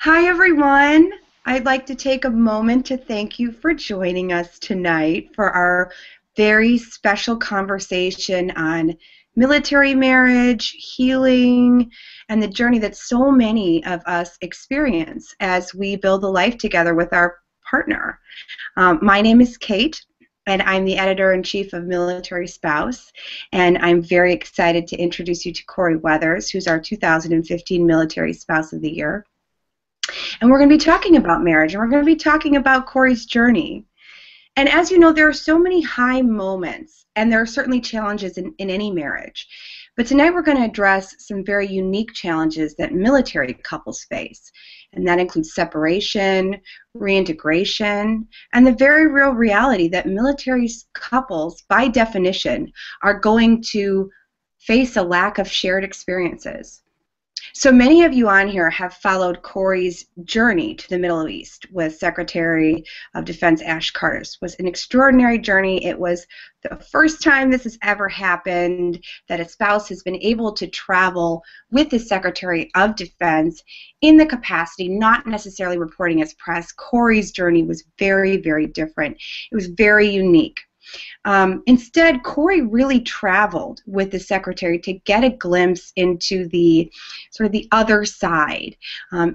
Hi, everyone. I'd like to take a moment to thank you for joining us tonight for our very special conversation on military marriage, healing, and the journey that so many of us experience as we build a life together with our partner. My name is Kate, and I'm the editor-in-chief of Military Spouse, and I'm very excited to introduce you to Corie Weathers, who's our 2015 Military Spouse of the Year. And we're going to be talking about marriage, and we're going to be talking about Corie's journey. And as you know, there are so many high moments, and there are certainly challenges in any marriage. But tonight we're going to address some very unique challenges that military couples face. And that includes separation, reintegration, and the very real reality that military couples, by definition, are going to face a lack of shared experiences. So many of you on here have followed Corie's journey to the Middle East with Secretary of Defense Ash Carter. It was an extraordinary journey. It was the first time this has ever happened that a spouse has been able to travel with the Secretary of Defense in the capacity, not necessarily reporting as press. Corie's journey was very, very different. It was very unique. Instead, Corie really traveled with the secretary to get a glimpse into the sort of the other side.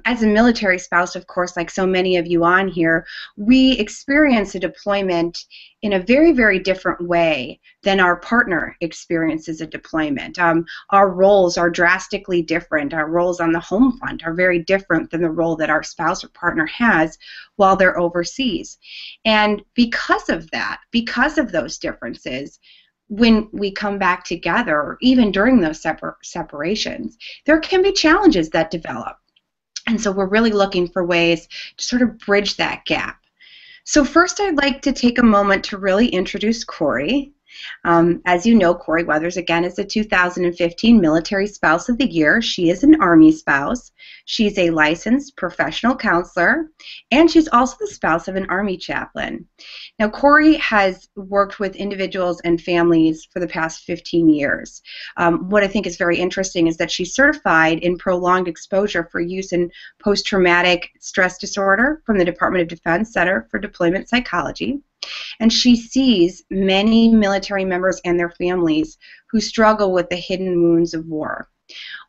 As a military spouse, of course, like so many of you on here, we experience a deployment in a very, very different way than our partner experiences a deployment. Our roles are drastically different. Our roles on the home front are very different than the role that our spouse or partner has while they're overseas. And because of that, because of those differences, when we come back together, or even during those separations, there can be challenges that develop. And so we're really looking for ways to sort of bridge that gap. So first, I'd like to take a moment to really introduce Corie. As you know, Corie Weathers, again, is the 2015 Military Spouse of the Year. She is an Army spouse. She's a licensed professional counselor, and she's also the spouse of an Army chaplain. Now, Corie has worked with individuals and families for the past 15 years. What I think is very interesting is that she's certified in prolonged exposure for use in post-traumatic stress disorder from the Department of Defense Center for Deployment Psychology. And she sees many military members and their families who struggle with the hidden wounds of war.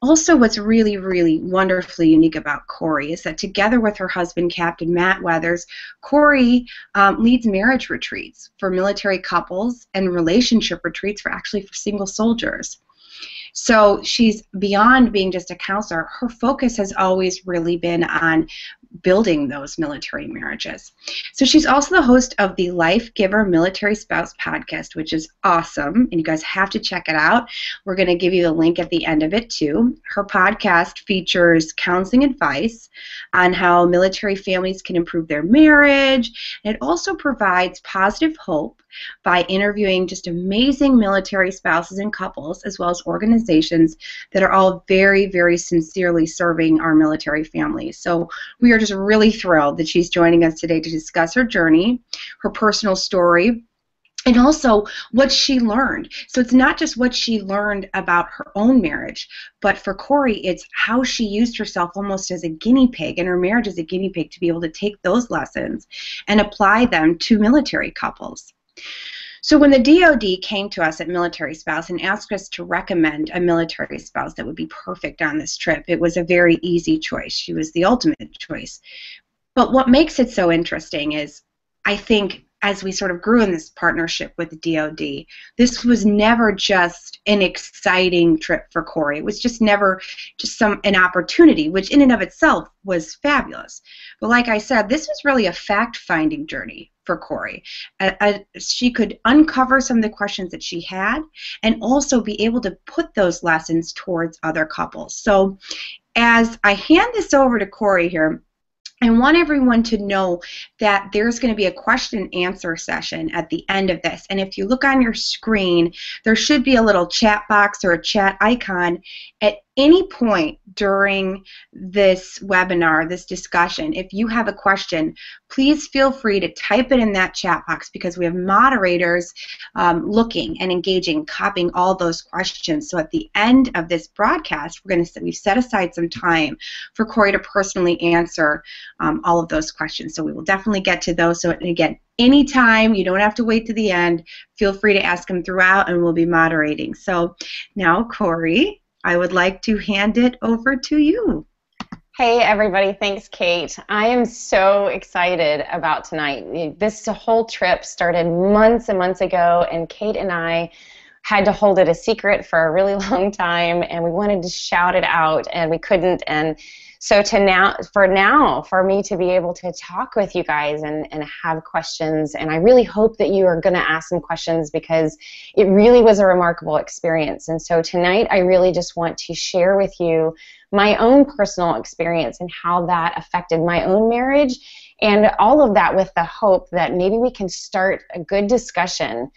Also, what's really, really wonderfully unique about Corie is that together with her husband, Captain Matt Weathers, Corie leads marriage retreats for military couples and relationship retreats for single soldiers. So she's beyond being just a counselor. Her focus has always really been on building those military marriages. So she's also the host of the Life Giver Military Spouse podcast, which is awesome, and you guys have to check it out. We're going to give you the link at the end of it, too. Her podcast features counseling advice on how military families can improve their marriage, and it also provides positive hope by interviewing just amazing military spouses and couples, as well as organizations that are all very, very sincerely serving our military families. So we are just really thrilled that she's joining us today to discuss her journey, her personal story, and also what she learned. So it's not just what she learned about her own marriage, but for Corie, it's how she used herself almost as a guinea pig, and her marriage as a guinea pig, to be able to take those lessons and apply them to military couples. So when the DoD came to us at Military Spouse and asked us to recommend a military spouse that would be perfect on this trip, it was a very easy choice. She was the ultimate choice. But what makes it so interesting is, I think, as we sort of grew in this partnership with the DoD, this was never just an exciting trip for Corie. It was just never just an opportunity, which in and of itself was fabulous. But like I said, this was really a fact-finding journey for Corie. She could uncover some of the questions that she had and also be able to put those lessons towards other couples. So as I hand this over to Corie here, I want everyone to know that there's going to be a question and answer session at the end of this. And if you look on your screen, there should be a little chat box or a chat icon. any point during this webinar, this discussion, if you have a question, please feel free to type it in that chat box, because we have moderators looking and engaging, copying all those questions. So at the end of this broadcast, we've set aside some time for Corie to personally answer all of those questions. So we will definitely get to those. So again, anytime, you don't have to wait to the end. Feel free to ask them throughout, and we'll be moderating. So now, Corie, I would like to hand it over to you. Hey everybody, thanks Kate. I am so excited about tonight. This whole trip started months and months ago, and Kate and I had to hold it a secret for a really long time, and we wanted to shout it out and we couldn't. And so for me to be able to talk with you guys and have questions, and I really hope that you are going to ask some questions, because it really was a remarkable experience. And so tonight I really just want to share with you my own personal experience and how that affected my own marriage, and all of that with the hope that maybe we can start a good discussion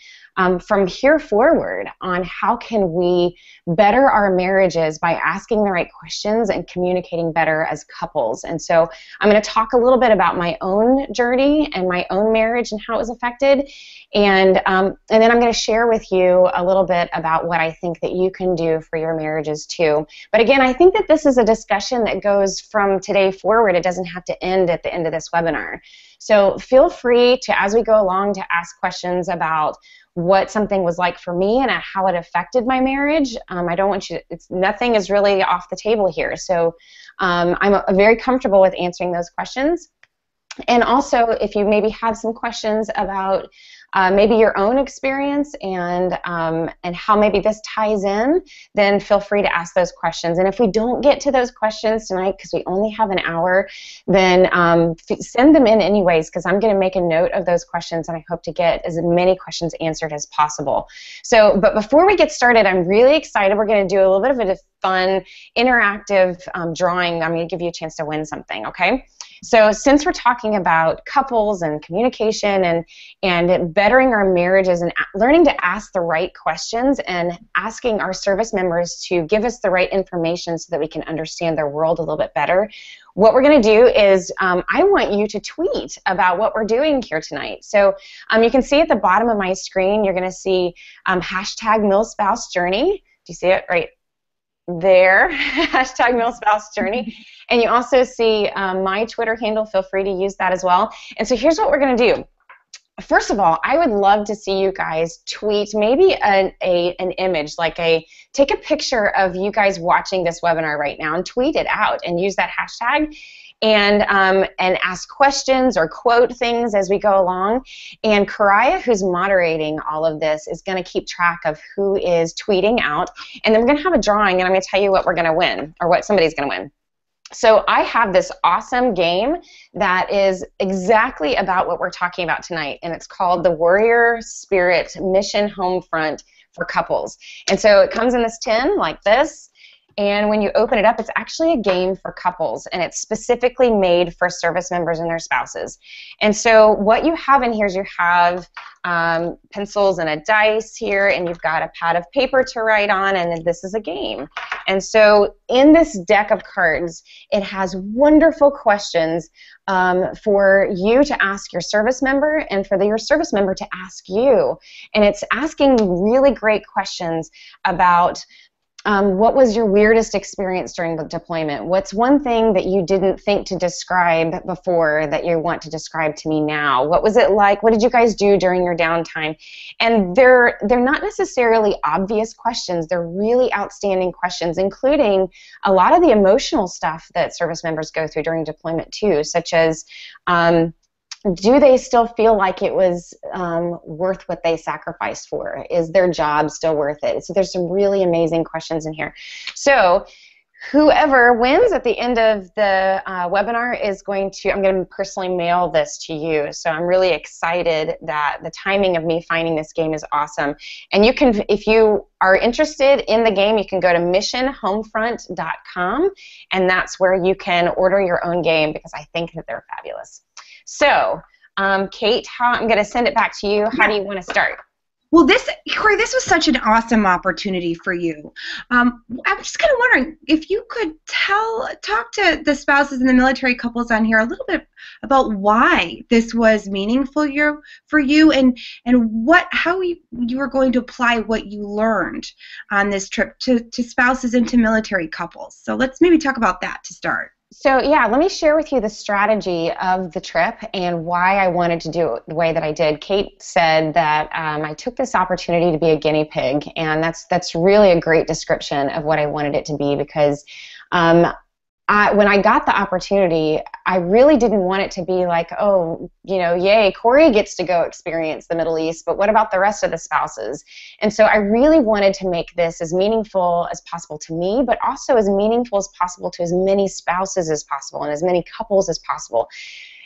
from here forward on how can we better our marriages by asking the right questions and communicating better as couples. And so I'm going to talk a little bit about my own journey and my own marriage and how it was affected, and then I'm going to share with you a little bit about what I think that you can do for your marriages too. But again, I think that this is a discussion that goes from today forward. It doesn't have to end at the end of this webinar. So feel free to, as we go along, to ask questions about what something was like for me and how it affected my marriage. I don't want you to, nothing is really off the table here. So I'm very comfortable with answering those questions. And also, if you maybe have some questions about maybe your own experience and how maybe this ties in, then feel free to ask those questions. And if we don't get to those questions tonight, because we only have an hour, then send them in anyways, because I'm going to make a note of those questions, and I hope to get as many questions answered as possible. So, but before we get started, I'm really excited. We're going to do a little bit of a fun, interactive drawing. I'm going to give you a chance to win something, okay? So since we're talking about couples and communication and bettering our marriages and learning to ask the right questions and asking our service members to give us the right information so that we can understand their world a little bit better, what we're going to do is I want you to tweet about what we're doing here tonight. So you can see at the bottom of my screen, you're going to see hashtag #MilSpouseJourney. Do you see it right there? Hashtag #MilSpouseJourney. And you also see my Twitter handle. Feel free to use that as well. And so here's what we're going to do. First of all, I would love to see you guys tweet maybe an image, take a picture of you guys watching this webinar right now and tweet it out and use that hashtag. And ask questions or quote things as we go along. And Corie, who's moderating all of this, is going to keep track of who is tweeting out. And then we're going to have a drawing, and I'm going to tell you what we're going to win, or what somebody's going to win. So I have this awesome game that is exactly about what we're talking about tonight, and it's called the Warrior Spirit Mission Homefront for Couples. And so it comes in this tin like this. And when you open it up, it's actually a game for couples, and it's specifically made for service members and their spouses. And so what you have in here is you have pencils and a dice here, and you've got a pad of paper to write on, and this is a game. And so in this deck of cards, it has wonderful questions for you to ask your service member and for your service member to ask you. And it's asking really great questions about what was your weirdest experience during the deployment? What's one thing that you didn't think to describe before that you want to describe to me now? What was it like? What did you guys do during your downtime? And they're not necessarily obvious questions. They're really outstanding questions, including a lot of the emotional stuff that service members go through during deployment too, such as do they still feel like it was worth what they sacrificed for? Is their job still worth it? So there's some really amazing questions in here. So whoever wins at the end of the webinar is going to, I'm going to personally mail this to you. So I'm really excited that the timing of me finding this game is awesome. And you can, if you are interested in the game, you can go to missionhomefront.com, and that's where you can order your own game, because I think that they're fabulous. So, Kate, I'm going to send it back to you. How do you want to start? Well, Corie, this was such an awesome opportunity for you. I'm just kind of wondering if you could talk to the spouses and the military couples on here a little bit about why this was meaningful for you, and how you were going to apply what you learned on this trip to spouses and to military couples. So let's maybe talk about that to start. So yeah, let me share with you the strategy of the trip and why I wanted to do it the way that I did. Kate said that I took this opportunity to be a guinea pig, and that's really a great description of what I wanted it to be, because when I got the opportunity, I really didn't want it to be like, oh, yay, Corie gets to go experience the Middle East, but what about the rest of the spouses? And so I really wanted to make this as meaningful as possible to me, but also as meaningful as possible to as many spouses as possible and as many couples as possible.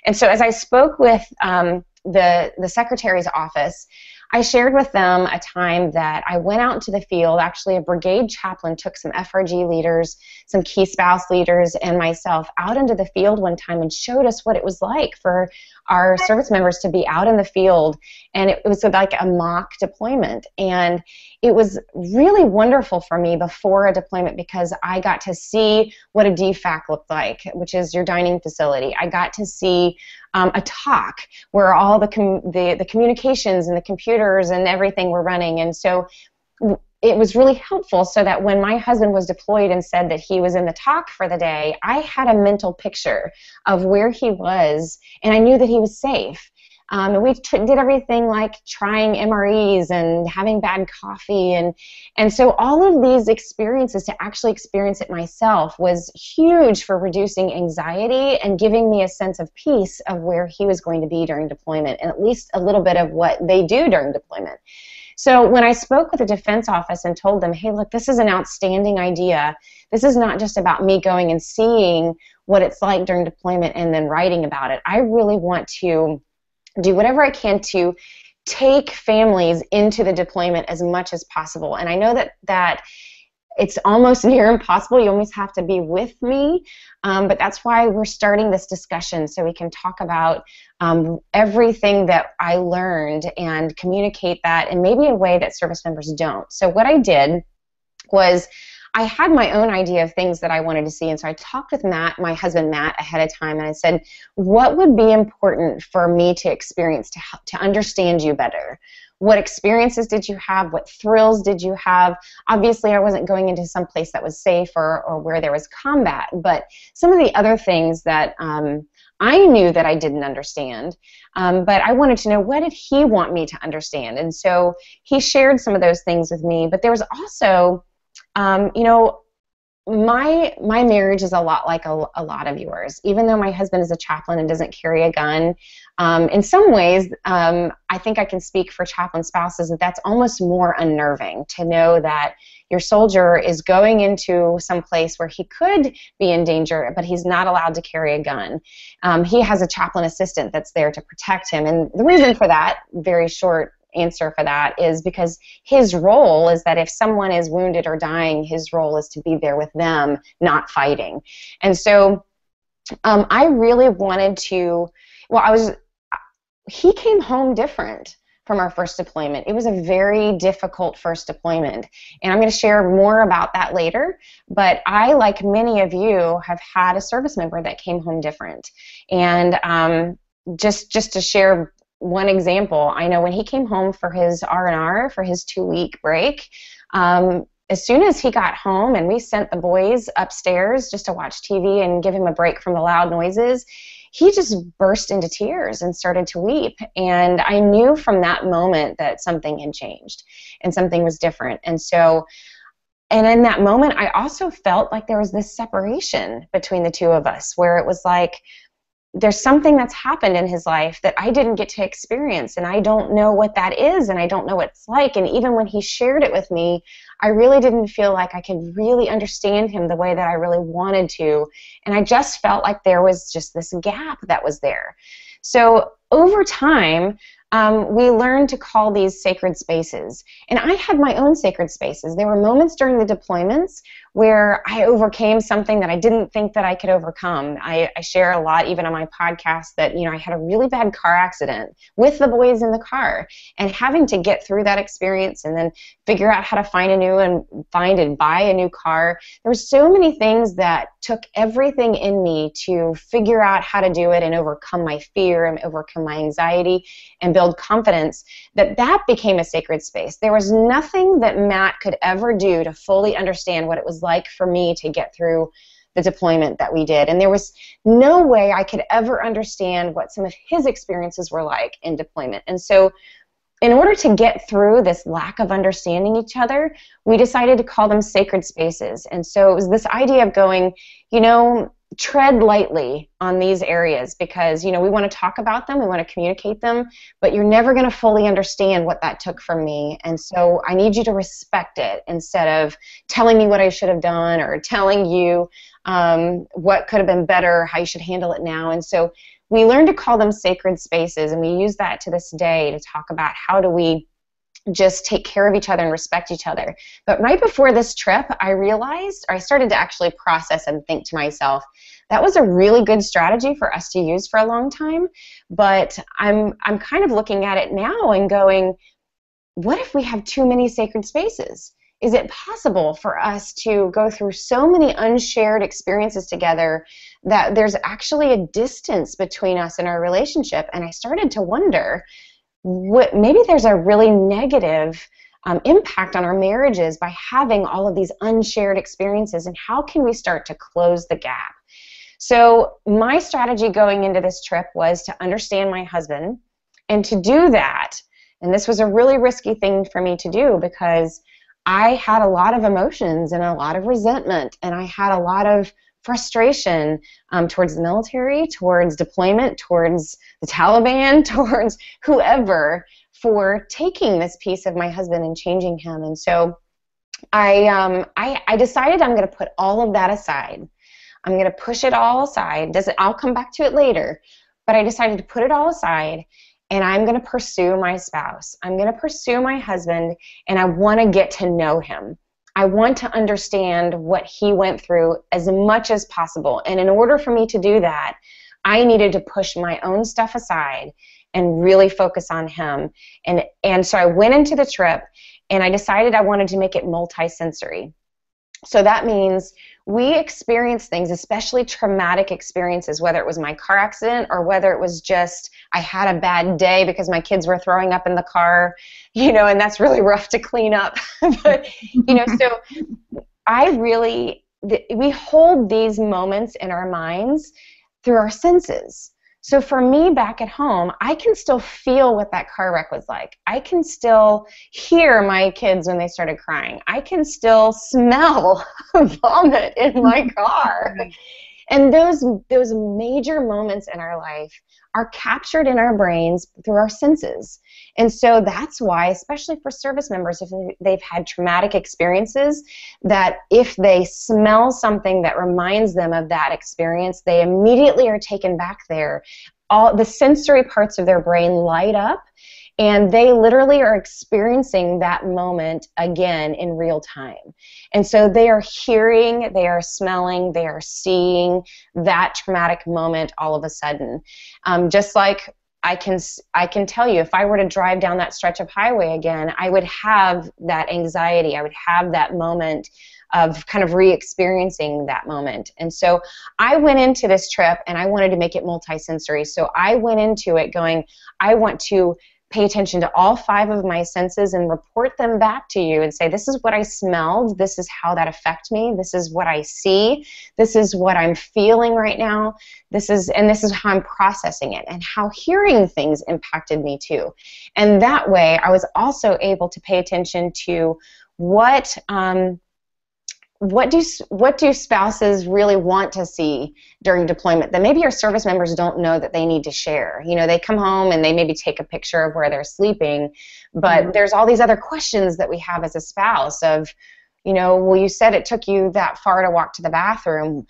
And so as I spoke with the Secretary's office, I shared with them a time that I went out into the field. Actually, a brigade chaplain took some FRG leaders, some key spouse leaders, and myself out into the field one time and showed us what it was like for our service members to be out in the field. And it was like a mock deployment. And it was really wonderful for me before a deployment, because I got to see what a DFAC looked like, which is your dining facility. I got to see a talk where all the communications and the computers and everything were running. And so it was really helpful, so that when my husband was deployed and said that he was in the talk for the day, I had a mental picture of where he was, and I knew that he was safe. And we did everything like trying MREs and having bad coffee, and so all of these experiences, to actually experience it myself, was huge for reducing anxiety and giving me a sense of peace of where he was going to be during deployment, and at least a little bit of what they do during deployment. So when I spoke with the Defense Office and told them, hey, look, this is an outstanding idea. This is not just about me going and seeing what it's like during deployment and then writing about it. I really want to do whatever I can to take families into the deployment as much as possible. And I know that it's almost near impossible. You almost have to be with me, but that's why we're starting this discussion, so we can talk about everything that I learned and communicate that in maybe a way that service members don't. So what I did was I had my own idea of things that I wanted to see, and so I talked with Matt, my husband Matt, ahead of time, and I said, what would be important for me to experience to understand you better? What experiences did you have? What thrills did you have? Obviously, I wasn't going into some place that was safe or where there was combat, but some of the other things that I knew that I didn't understand, but I wanted to know, what did he want me to understand? And so he shared some of those things with me, but there was also, my marriage is a lot like a lot of yours. Even though my husband is a chaplain and doesn't carry a gun, in some ways, I think I can speak for chaplain spouses that's almost more unnerving to know that your soldier is going into some place where he could be in danger, but he's not allowed to carry a gun. He has a chaplain assistant that's there to protect him, and the reason for that, very short answer for that, is because his role is that if someone is wounded or dying, his role is to be there with them, not fighting. And so I really wanted to, he came home different from our first deployment. It was a very difficult first deployment, and I'm going to share more about that later, but I, like many of you, have had a service member that came home different. And just to share one example, I know when he came home for his R&R, for his 2-week break, as soon as he got home and we sent the boys upstairs just to watch TV and give him a break from the loud noises, he just burst into tears and started to weep. And I knew from that moment that something had changed and something was different. And so, and in that moment, I also felt like there was this separation between the two of us, where it was like, there's something that's happened in his life that I didn't get to experience, and I don't know what that is, and I don't know what it's like. And even when he shared it with me, I really didn't feel like I could really understand him the way that I really wanted to, and I just felt like there was just this gap that was there. So over time, we learned to call these sacred spaces, and I had my own sacred spaces. There were moments during the deployments where I overcame something that I didn't think that I could overcome. I share a lot, even on my podcast, that, I had a really bad car accident with the boys in the car, and having to get through that experience and then figure out how to find and buy a new car. There were so many things that took everything in me to figure out how to do it and overcome my fear and overcome my anxiety and build confidence, that became a sacred space. There was nothing that Matt could ever do to fully understand what it was like for me to get through the deployment that we did. And there was no way I could ever understand what some of his experiences were like in deployment. And so in order to get through this lack of understanding each other, we decided to call them sacred spaces. And so it was this idea of going, tread lightly on these areas, because, we want to talk about them, we want to communicate them, but you're never going to fully understand what that took from me. And so I need you to respect it instead of telling me what I should have done or telling you what could have been better, how you should handle it now. And so we learned to call them sacred spaces, and we use that to this day to talk about how do we just take care of each other and respect each other. But right before this trip, I realized, or I started to actually process and think to myself, that was a really good strategy for us to use for a long time, but I'm kind of looking at it now and going, what if we have too many sacred spaces? Is it possible for us to go through so many unshared experiences together that there's actually a distance between us and our relationship? And I started to wonder, maybe there's a really negative impact on our marriages by having all of these unshared experiences, and how can we start to close the gap? So my strategy going into this trip was to understand my husband, and to do that, and this was a really risky thing for me to do because I had a lot of emotions and a lot of resentment, and I had a lot of frustration towards the military, towards deployment, towards the Taliban, towards whoever, for taking this piece of my husband and changing him. And so I decided I'm going to put all of that aside. I'm going to push it all aside. I'll come back to it later, but I decided to put it all aside, and I'm going to pursue my spouse. I'm going to pursue my husband, and I want to get to know him. I want to understand what he went through as much as possible. And in order for me to do that, I needed to push my own stuff aside and really focus on him. And so I went into the trip, and I decided I wanted to make it multi-sensory. So that means we experience things, especially traumatic experiences, whether it was my car accident or whether it was just I had a bad day because my kids were throwing up in the car, and that's really rough to clean up. But, so we hold these moments in our minds through our senses. So for me back at home, I can still feel what that car wreck was like. I can still hear my kids when they started crying. I can still smell vomit in my car. And those major moments in our life are captured in our brains through our senses. And so that's why, especially for service members, if they've had traumatic experiences, that if they smell something that reminds them of that experience, they immediately are taken back there. All the sensory parts of their brain light up, and they literally are experiencing that moment again in real time. And so they are hearing, they are smelling, they are seeing that traumatic moment all of a sudden. Just like I can tell you, if I were to drive down that stretch of highway again, I would have that anxiety. I would have that moment of kind of re-experiencing that moment. And so I went into this trip and I wanted to make it multisensory. So I went into it going, I want to pay attention to all 5 of my senses and report them back to you and say, this is what I smelled, this is how that affected me, this is what I see, this is what I'm feeling right now, this is how I'm processing it, and how hearing things impacted me too. And that way I was also able to pay attention to what do spouses really want to see during deployment that maybe our service members don't know that they need to share? They come home and they maybe take a picture of where they're sleeping, but there's all these other questions that we have as a spouse of, well, you said it took you that far to walk to the bathroom.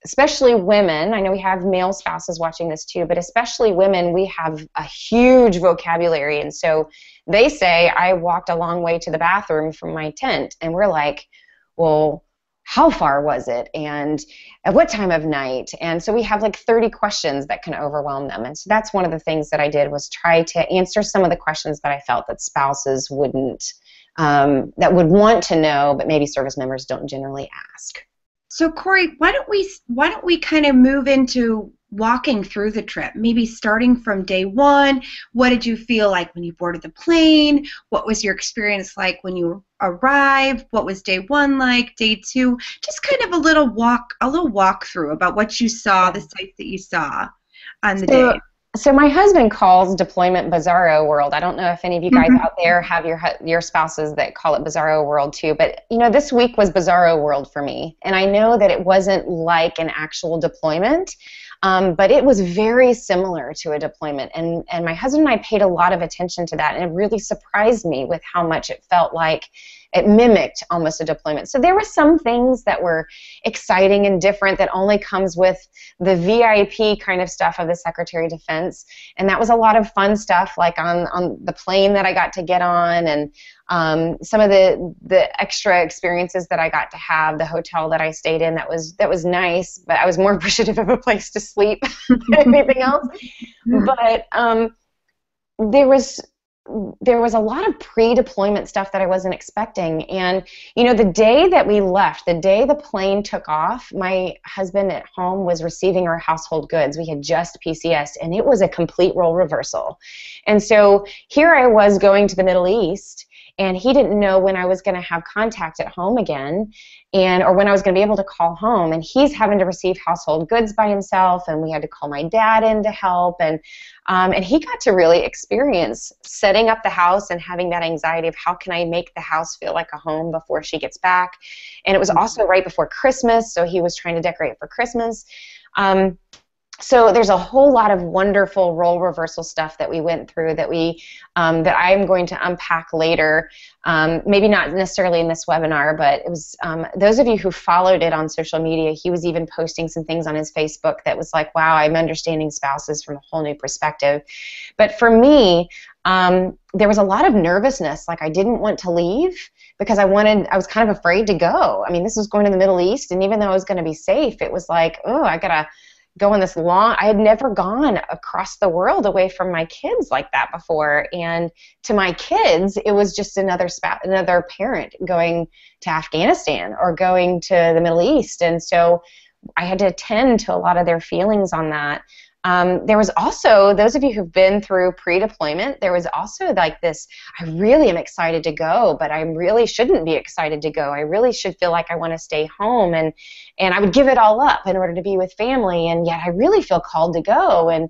Especially women, I know we have male spouses watching this too, but especially women, we have a huge vocabulary. And so they say, I walked a long way to the bathroom from my tent. And we're like, well, how far was it, and at what time of night? And so we have like 30 questions that can overwhelm them. And so that's one of the things that I did, was try to answer some of the questions that I felt that spouses wouldn't, that would want to know, but maybe service members don't generally ask. So Corie, why don't we kind of move into walking through the trip, maybe starting from day one? What did you feel like when you boarded the plane? What was your experience like when you arrived? What was day one like, day two? Just kind of a little walk through about what you saw, the sights that you saw on the day. So my husband calls deployment Bizarro World. I don't know if any of you guys out there have your spouses that call it Bizarro World too, but this week was Bizarro World for me. And I know that it wasn't like an actual deployment, but it was very similar to a deployment. And my husband and I paid a lot of attention to that, and it really surprised me with how much it felt like it mimicked almost a deployment. So there were some things that were exciting and different that only comes with the VIP kind of stuff of the Secretary of Defense. And that was a lot of fun stuff, like on the plane that I got to get on, and some of the extra experiences that I got to have, the hotel that I stayed in, that was nice, but I was more appreciative of a place to sleep than anything else. But there was a lot of pre-deployment stuff that I wasn't expecting. And, the day that we left, the day the plane took off, my husband at home was receiving our household goods. We had just PCS'd, and it was a complete role reversal. And so here I was going to the Middle East, and he didn't know when I was going to have contact at home again, or when I was going to be able to call home. And he's having to receive household goods by himself, and we had to call my dad in to help. And he got to really experience setting up the house and having that anxiety of how can I make the house feel like a home before she gets back. And it was also right before Christmas, so he was trying to decorate for Christmas. So there's a whole lot of wonderful role reversal stuff that we went through that that I'm going to unpack later. Maybe not necessarily in this webinar, but it was those of you who followed it on social media, he was even posting some things on his Facebook that was like, wow, I'm understanding spouses from a whole new perspective. But for me, there was a lot of nervousness. Like, I didn't want to leave because I was kind of afraid to go. I mean, this was going to the Middle East, and even though I was going to be safe, it was like, oh, I gotta go on this long. I had never gone across the world away from my kids like that before, and to my kids, it was just another parent going to Afghanistan or going to the Middle East, and so I had to attend to a lot of their feelings on that. There was also, those of you who've been through pre-deployment, there was also like this, I really am excited to go, but I really shouldn't be excited to go. I really should feel like I want to stay home, and I would give it all up in order to be with family, and yet I really feel called to go and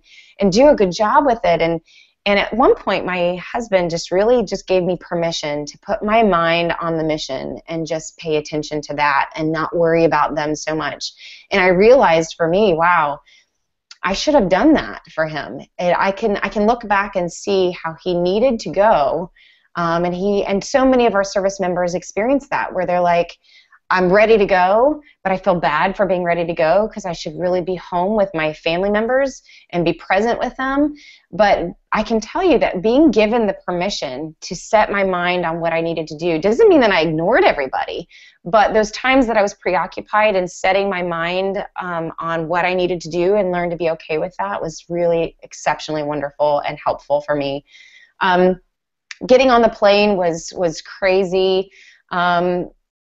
do a good job with it. And at one point, my husband just gave me permission to put my mind on the mission and just pay attention to that and not worry about them so much. And I realized for me, wow, I should have done that for him. And I can look back and see how he needed to go, and so many of our service members experience that, where they're like, I'm ready to go, but I feel bad for being ready to go because I should really be home with my family members and be present with them. But I can tell you that being given the permission to set my mind on what I needed to do doesn't mean that I ignored everybody, but those times that I was preoccupied and setting my mind on what I needed to do and learn to be okay with that was really exceptionally wonderful and helpful for me. Getting on the plane was crazy.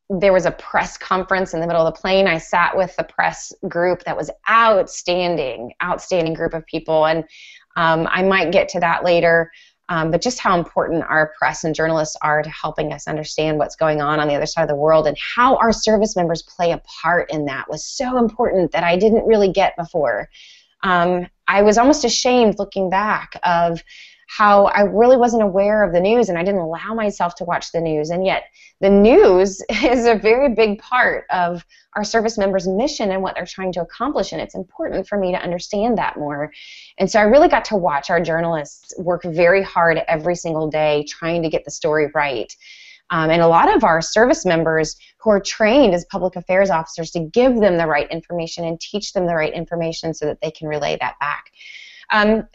There was a press conference in the middle of the plane. I sat with the press group that was outstanding group of people, and I might get to that later, but just how important our press and journalists are to helping us understand what's going on the other side of the world, and how our service members play a part in that was so important that I didn't really get before. I was almost ashamed looking back of how I really wasn't aware of the news, and I didn't allow myself to watch the news, and yet the news is a very big part of our service members' mission and what they're trying to accomplish, and it's important for me to understand that more. And so I really got to watch our journalists work very hard every single day trying to get the story right. And a lot of our service members who are trained as public affairs officers to give them the right information and teach them the right information so that they can relay that back.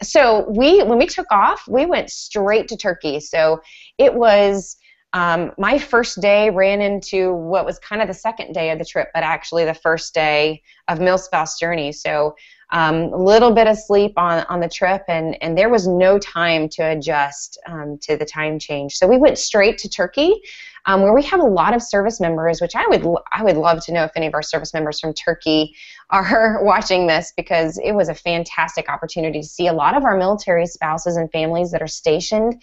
So when we took off, we went straight to Turkey. So it was My first day ran into what was kind of the second day of the trip, but actually the first day of MilSpouse Journey. So a little bit of sleep on the trip, and there was no time to adjust to the time change. So we went straight to Turkey, where we have a lot of service members, which I would love to know if any of our service members from Turkey are watching this, because it was a fantastic opportunity to see a lot of our military spouses and families that are stationed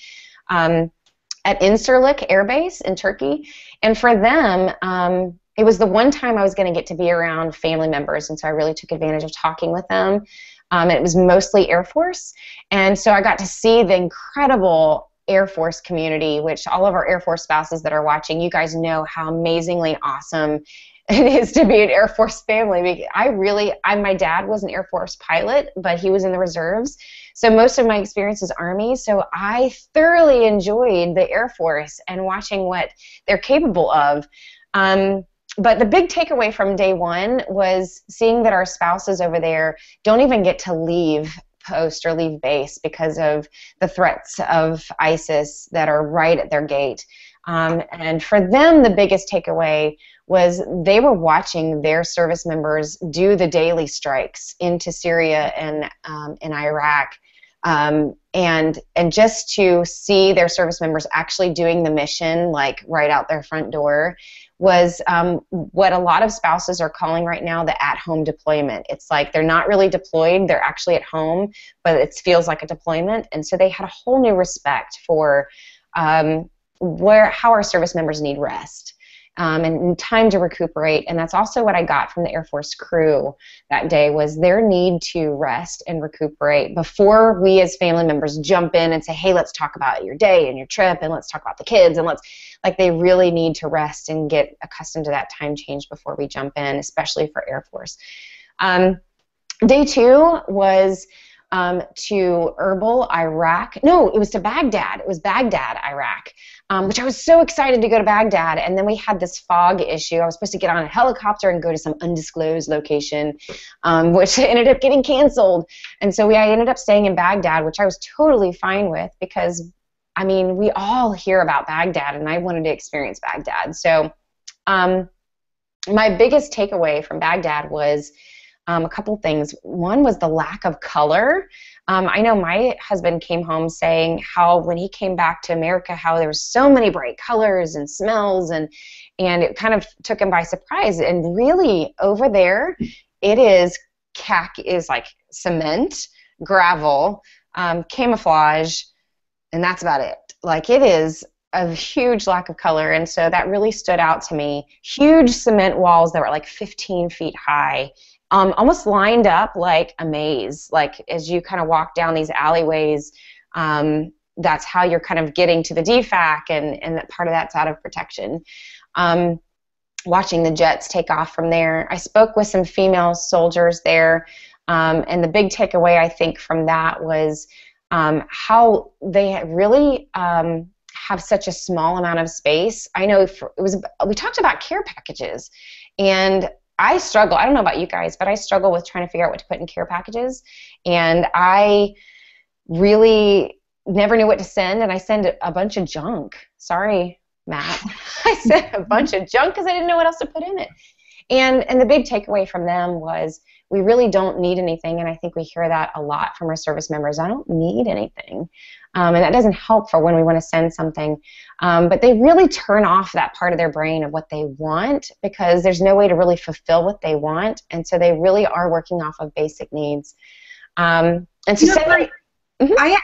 at Incirlik Air Base in Turkey. And for them, it was the one time I was going to get to be around family members, and so I really took advantage of talking with them. It was mostly Air Force, and so I got to see the incredible Air Force community, which all of our Air Force spouses that are watching, you guys know how amazingly awesome it is to be an Air Force family. My dad was an Air Force pilot, but he was in the reserves. So most of my experience is Army, so I thoroughly enjoyed the Air Force and watching what they're capable of. But the big takeaway from day one was seeing that our spouses over there don't even get to leave post or leave base because of the threats of ISIS that are right at their gate. And for them, the biggest takeaway was they were watching their service members do the daily strikes into Syria and Iraq. And just to see their service members actually doing the mission, like right out their front door, was what a lot of spouses are calling right now the at-home deployment. It's like they're not really deployed, they're actually at home, but it feels like a deployment. And so they had a whole new respect for how our service members need rest. And time to recuperate, and that's also what I got from the Air Force crew that day, was their need to rest and recuperate before we as family members jump in and say, hey, let's talk about your day and your trip, and let's talk about the kids, and they really need to rest and get accustomed to that time change before we jump in, especially for Air Force. Day two was to Erbil, Iraq. No, it was to Baghdad. It was Baghdad, Iraq, which I was so excited to go to Baghdad. And then we had this fog issue. I was supposed to get on a helicopter and go to some undisclosed location, which ended up getting canceled. And so I ended up staying in Baghdad, which I was totally fine with because, I mean, we all hear about Baghdad, and I wanted to experience Baghdad. So my biggest takeaway from Baghdad was a couple things. One was the lack of color. I know my husband came home saying how when he came back to America, how there were so many bright colors and smells, and it kind of took him by surprise. And really, over there, it is like cement, gravel, camouflage, and that's about it. Like, it is a huge lack of color, and so that really stood out to me. Huge cement walls that were like 15 feet high, almost lined up like a maze. Like, as you kind of walk down these alleyways, that's how you're kind of getting to the DFAC, and that part of that's out of protection. Watching the jets take off from there. I spoke with some female soldiers there, and the big takeaway, I think, from that was how they really have such a small amount of space. I know we talked about care packages, and I struggle. I don't know about you guys, but I struggle with trying to figure out what to put in care packages, and I really never knew what to send, and I sent a bunch of junk. Sorry, Matt. I sent a bunch of junk because I didn't know what else to put in it. And the big takeaway from them was we really don't need anything, and I think we hear that a lot from our service members. I don't need anything. And that doesn't help for when we want to send something. But they really turn off that part of their brain of what they want, because there's no way to really fulfill what they want, and so they really are working off of basic needs. And so I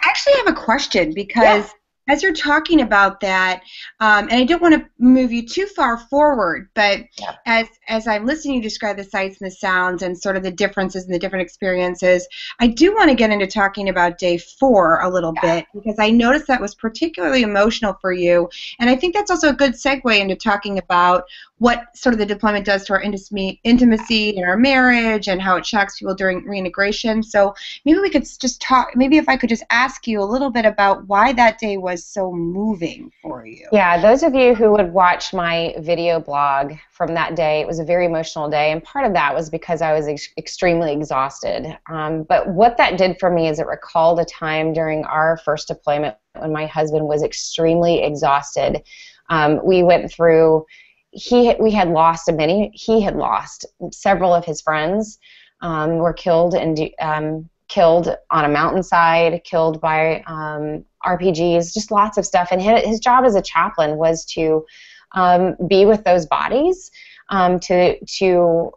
actually have a question, because as you're talking about that, and I don't want to move you too far forward, but as I'm listening you describe the sights and the sounds and sort of the differences and the different experiences, I do want to get into talking about day 4 a little bit, because I noticed that was particularly emotional for you, and I think that's also a good segue into talking about what sort of the deployment does to our intimacy in our marriage and how it shocks people during reintegration. So maybe we could just talk, maybe if I could just ask you a little bit about why that day was was so moving for you. Yeah, those of you who would watch my video blog from that day, it was a very emotional day, and part of that was because I was extremely exhausted. But what that did for me is it recalled a time during our first deployment when my husband was extremely exhausted. We went through, he had lost several of his friends, were killed killed on a mountainside, killed by RPGs, just lots of stuff. And his job as a chaplain was to be with those bodies, to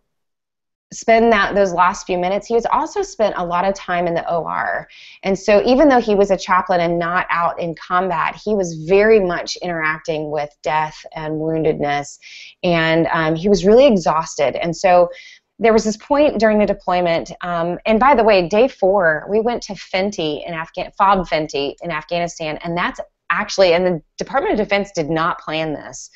spend those last few minutes. He was also spent a lot of time in the OR. And so even though he was a chaplain and not out in combat, he was very much interacting with death and woundedness. And he was really exhausted. And so there was this point during the deployment, and by the way, day 4, we went to Fenty Fob Fenty in Afghanistan, and that's actually, and the Department of Defense did not plan this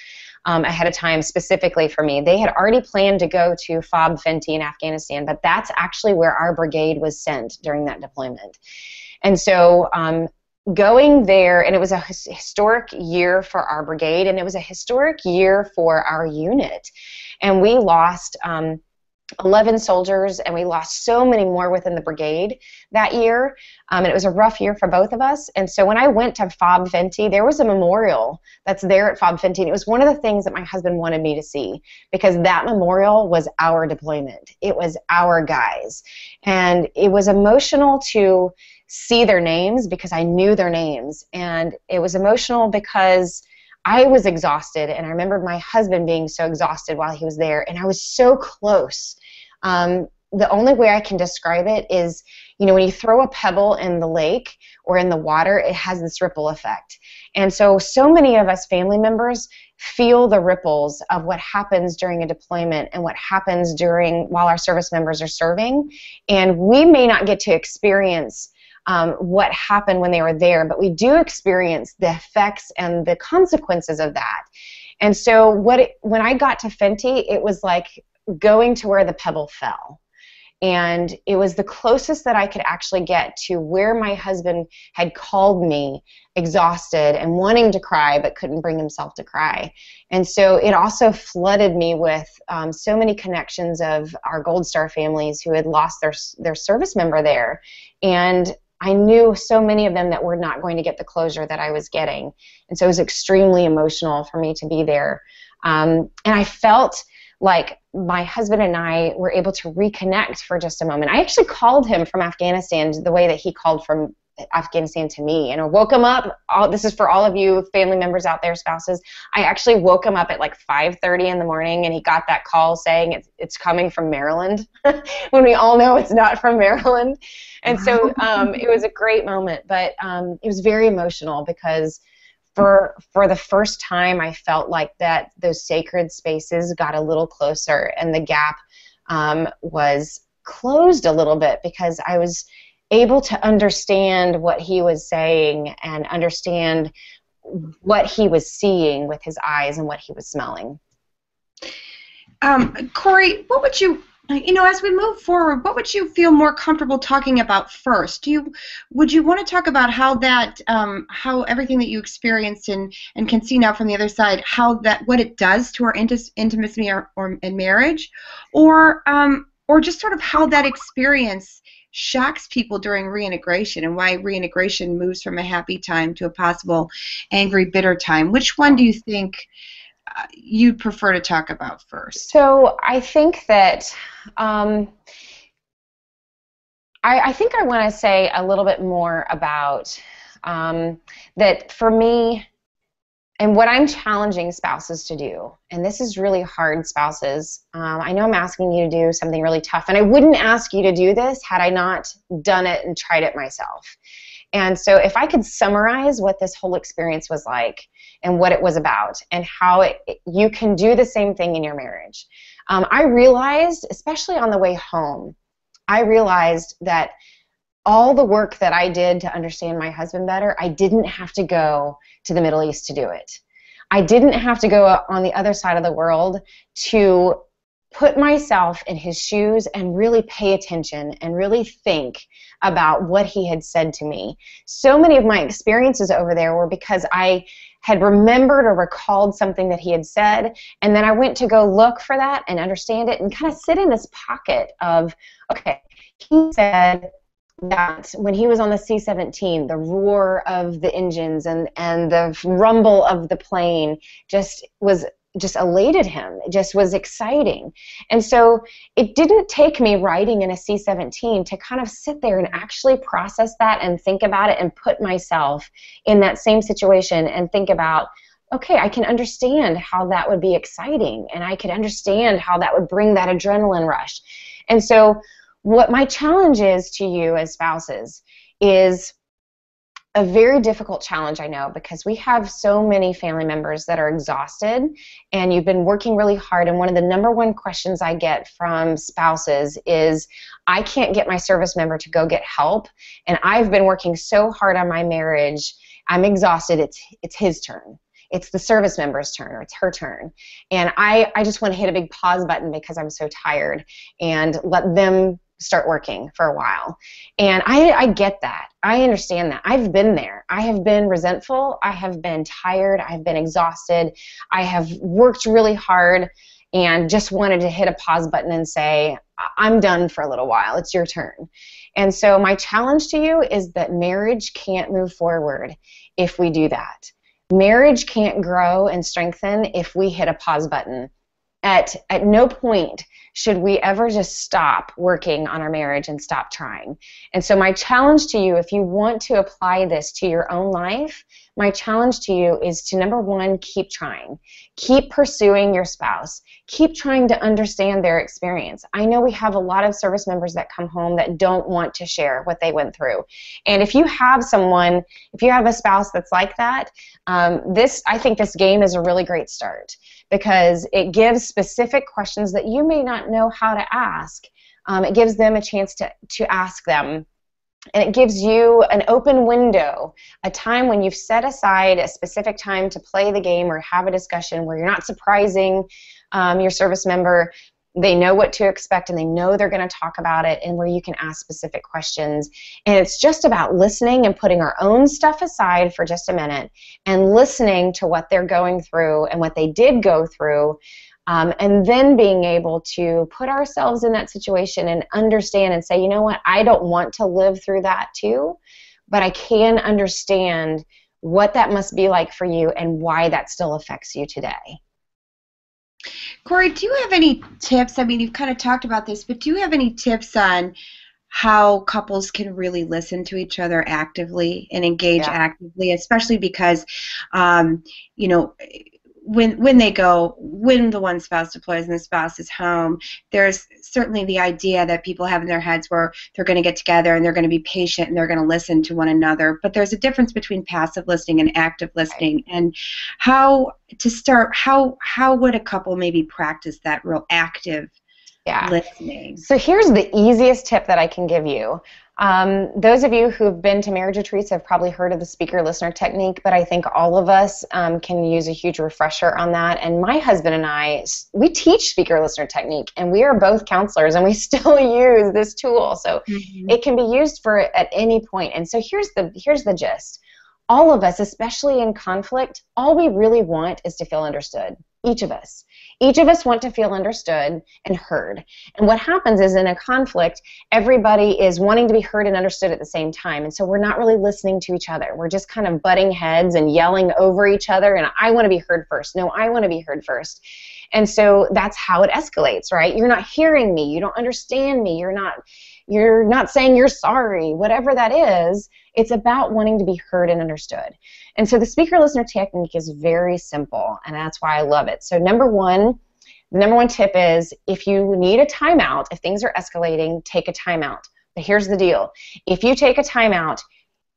ahead of time specifically for me. They had already planned to go to Fob Fenty in Afghanistan, but that's actually where our brigade was sent during that deployment. And so going there, and it was a historic year for our brigade, and it was a historic year for our unit. And we lost 11 soldiers, and we lost so many more within the brigade that year, and it was a rough year for both of us. And so when I went to Fob Fenty, there was a memorial that's there at Fob Fenty, and it was one of the things that my husband wanted me to see, because that memorial was our deployment. It was our guys, and it was emotional to see their names because I knew their names, and it was emotional because I was exhausted, and I remember my husband being so exhausted while he was there, and I was so close. The only way I can describe it is, when you throw a pebble in the lake or in the water, it has this ripple effect. And so many of us family members feel the ripples of what happens during a deployment and what happens while our service members are serving. And we may not get to experience what happened when they were there, but we do experience the effects and the consequences of that. And so when I got to Fenty, it was like going to where the pebble fell. And it was the closest that I could actually get to where my husband had called me exhausted and wanting to cry but couldn't bring himself to cry. And so it also flooded me with so many connections of our Gold Star families who had lost their service member there. And I knew so many of them that were not going to get the closure that I was getting. And so it was extremely emotional for me to be there. And I felt like my husband and I were able to reconnect for just a moment. I actually called him from Afghanistan the way that he called from Afghanistan to me, and I woke him up. This is for all of you family members out there, spouses. I actually woke him up at like 5:30 in the morning, and he got that call saying it's coming from Maryland, when we all know it's not from Maryland. And so it was a great moment, but it was very emotional because for the first time I felt like that those sacred spaces got a little closer, and the gap was closed a little bit because I was able to understand what he was saying and understand what he was seeing with his eyes and what he was smelling. Corie, what would you, as we move forward, what would you feel more comfortable talking about first? Would you want to talk about how everything that you experienced and can see now from the other side, what it does to our intimacy or in marriage, or just sort of how that experience shocks people during reintegration and why reintegration moves from a happy time to a possible angry, bitter time? Which one do you think you'd prefer to talk about first? So I think that I think I want to say a little bit more about that for me, and what I'm challenging spouses to do, and this is really hard, spouses. I know I'm asking you to do something really tough, and I wouldn't ask you to do this had I not done it and tried it myself. And so if I could summarize what this whole experience was like and what it was about and how you can do the same thing in your marriage. I realized, especially on the way home, I realized that all the work that I did to understand my husband better, I didn't have to go to the Middle East to do it. I didn't have to go on the other side of the world to put myself in his shoes and really pay attention and really think about what he had said to me. So many of my experiences over there were because I had remembered or recalled something that he had said, and then I went to go look for that and understand it and kind of sit in this pocket of, okay, he said that when he was on the C-17, the roar of the engines and the rumble of the plane just elated him. It just was exciting. And so it didn't take me riding in a C-17 to kind of sit there and actually process that and think about it and put myself in that same situation and think about, okay, I can understand how that would be exciting, and I could understand how that would bring that adrenaline rush. And so what my challenge is to you as spouses is a very difficult challenge, I know, because we have so many family members that are exhausted, and you've been working really hard, and one of the number one questions I get from spouses is, I can't get my service member to go get help, and I've been working so hard on my marriage, I'm exhausted, it's his turn. It's the service member's turn, or it's her turn. And I just want to hit a big pause button because I'm so tired and let them start working for a while. And I get that. I understand that. I've been there. I have been resentful. I have been tired. I've been exhausted. I have worked really hard and just wanted to hit a pause button and say, I'm done for a little while. It's your turn. And so my challenge to you is that marriage can't move forward if we do that. Marriage can't grow and strengthen if we hit a pause button. At no point should we ever just stop working on our marriage and stop trying. And so my challenge to you, if you want to apply this to your own life, my challenge to you is to, number one, keep trying. Keep pursuing your spouse. Keep trying to understand their experience. I know we have a lot of service members that come home that don't want to share what they went through. And if you have someone, if you have a spouse that's like that, I think this game is a really great start, because it gives specific questions that you may not know how to ask. It gives them a chance to ask them. And it gives you an open window, a time when you've set aside a specific time to play the game or have a discussion where you're not surprising your service member. They know what to expect, and they know they're going to talk about it, and where you can ask specific questions. And it's just about listening and putting our own stuff aside for just a minute and listening to what they're going through and what they did go through, and then being able to put ourselves in that situation and understand and say, you know what, I don't want to live through that too, but I can understand what that must be like for you and why that still affects you today. Corie, do you have any tips? I mean, you've kind of talked about this, but do you have any tips on how couples can really listen to each other actively and engage actively, especially because, you know, when the one spouse deploys and the spouse is home, there's certainly the idea that people have in their heads where they're going to get together and they're going to be patient and they're going to listen to one another. But there's a difference between passive listening and active listening. And how would a couple maybe practice that real active listening? So here's the easiest tip that I can give you. Those of you who've been to marriage retreats have probably heard of the speaker-listener technique, but I think all of us can use a huge refresher on that. And my husband and I, we teach speaker-listener technique, and we are both counselors, and we still use this tool. So it can be used at any point. And so here's the gist. All of us, especially in conflict, all we really want is to feel understood. Each of us. Each of us want to feel understood and heard. And what happens is, in a conflict, everybody is wanting to be heard and understood at the same time. And so we're not really listening to each other. We're just kind of butting heads and yelling over each other. And I want to be heard first. No, I want to be heard first. And so that's how it escalates, right? You're not hearing me. You don't understand me. You're not saying you're sorry. Whatever that is, it's about wanting to be heard and understood. And so the speaker-listener technique is very simple, and that's why I love it. So the number one tip is, if you need a timeout, if things are escalating, take a timeout. But here's the deal. If you take a timeout,